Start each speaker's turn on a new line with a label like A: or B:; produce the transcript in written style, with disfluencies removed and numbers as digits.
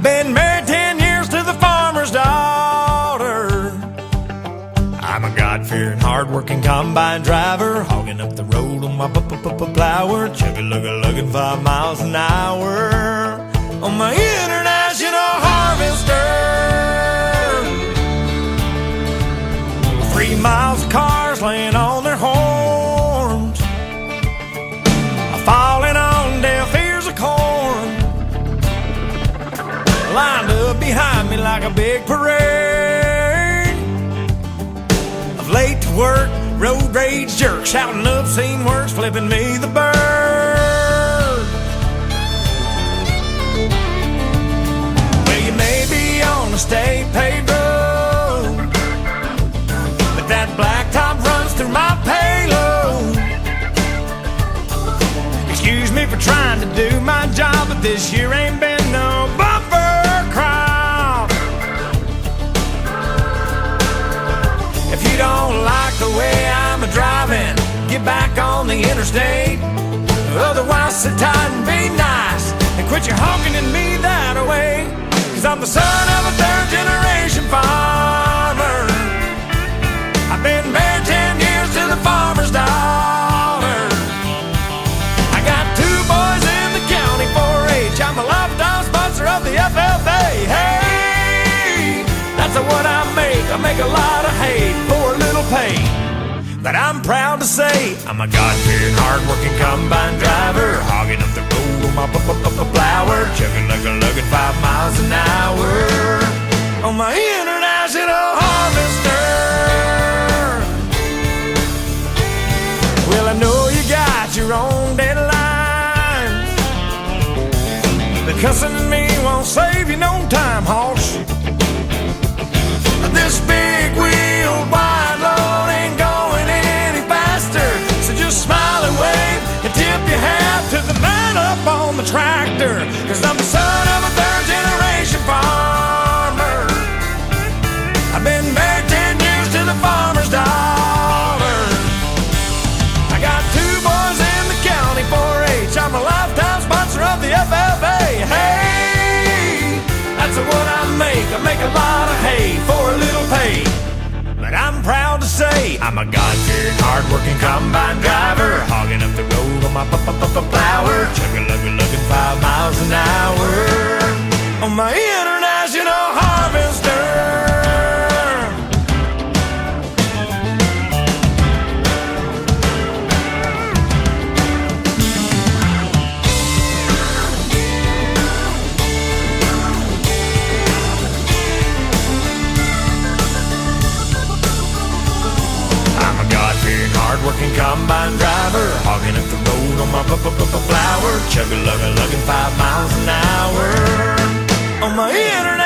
A: I've been married 10 years to the farmer's daughter. I'm a God-fearing, hard-working combine driver, hogging up the road on my plower, chugga-lugga-lugging 5 miles an hour on my international harvester. 3 miles of cars laying on their horns, falling on deaf ears of corn, lined up behind me like a big parade of late to work, road rage jerks, shouting obscene words, flipping me the bird. Well, you may be on a state paved road, but that blacktop runs through my payload. Excuse me for trying to do my job, but this year ain't been no bumper crop. If you don't like the way I'm a-driving, get back on the interstate. Otherwise, sit tight and be nice and quit your honking at me that way. 'Cause I'm the son of a third-generation farmer. I've been married 10 years to the farmer's daughter. I got 2 boys in the county 4-H. I'm a lifetime sponsor of the FFA. Hey, that's what I make. I make a lot of hay for a little pay. But I'm proud to say I'm a God-fearing, hard-working combine driver, hogging up the road on my plower, chugging-lugga-lugging 5 miles an hour on my international harvester. Well, I know you got your own deadlines, but cussing me won't save you no time, hoss. This big wheel wide load ain't going any faster, so just smile and wave and tip your hat to the man up on the tractor. 'Cause I'm the son of a third-generation farmer. I've been married 10 years to the farmer's daughter. I got 2 boys in the county 4-H. I'm a lifetime sponsor of the FFA. Hey, that's what I make. I make a lot of hay for a little pay. But I'm proud to say I'm a God-fearing, hard-working combine driver, hogging up the road on my plower, chugga-lugga-lugging 5 miles an hour on my international harvester. Hard-working combine driver, hogging up the road on my plower, chugga-lugga-lugging 5 miles an hour on my internet.